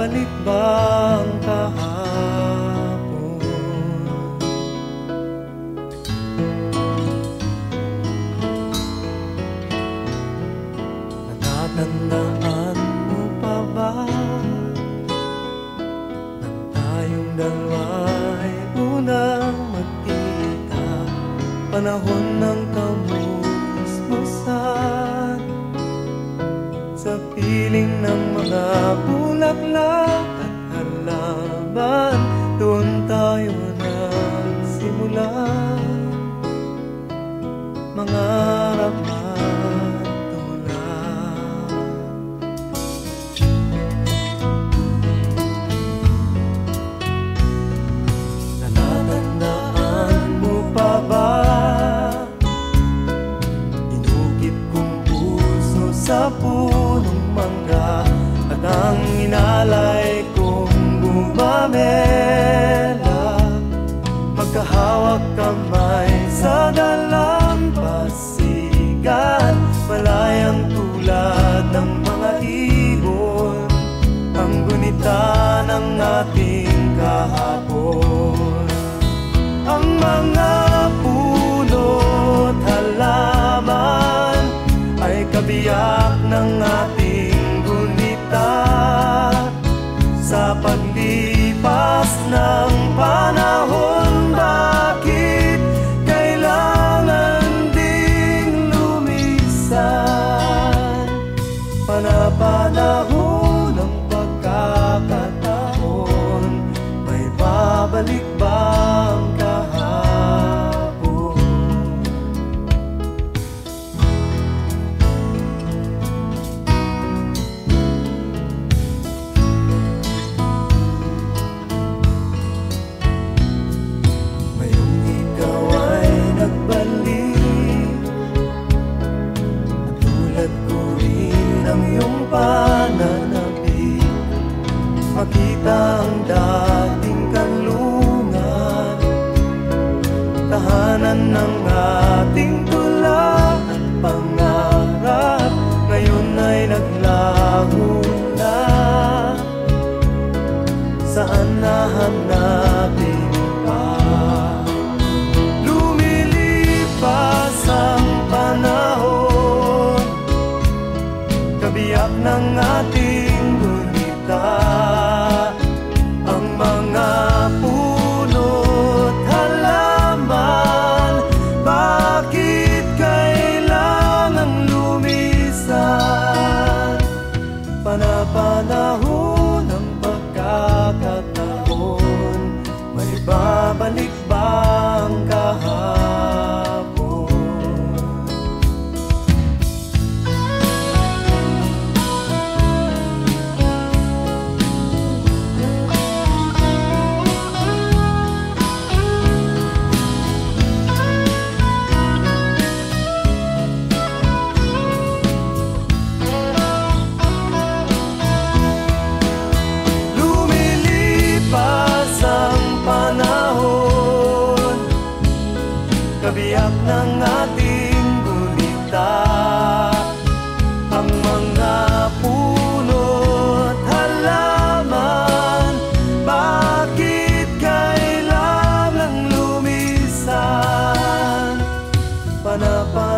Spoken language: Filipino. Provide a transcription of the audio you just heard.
babalik ba ang kahapon? Natatandaan mo pa ba nang tayong dalawa'y unang magkita? Panahon ng kamusmusan, sa piling ng mga bulaklak at halaman, doon tayo nagsimula mangarap at tulad. Natatandaan mo pa ba inukit kong puso sa punong mangga, at ang inalay kong gumamela, magkahawak kamay sa dalampasigan, malayang tulad ng mga ibon, ang gunita ng ating kahapon. Ang mga puno't halaman ay kabiyak ng ating gunita, sa paglipas ng panahon. Bakit kailangan ding lumisan? Panapanahon ng pagkakataon, may babalik ba ang kahapon? Ngayong ikaw ay nagbalik, at tulad ko rin ang iyong pananabik, makita ang dating kanlungan, tahanan ng ating tula at pangarap, ngayon ay naglaho na. Saan nahanapin pa? Lumilipas ang panahon, kabiyak ng ating gunita, ang mga puno't halaman. Bakit kailangang lumisan? Panapanahon ng pagkakataon, may babalik ba ang kahapon? Lumilipas ang panahon, kabiyak ng ating gunita, ang mga puno't halaman. Bakit kailangang lumisan? Panapanahon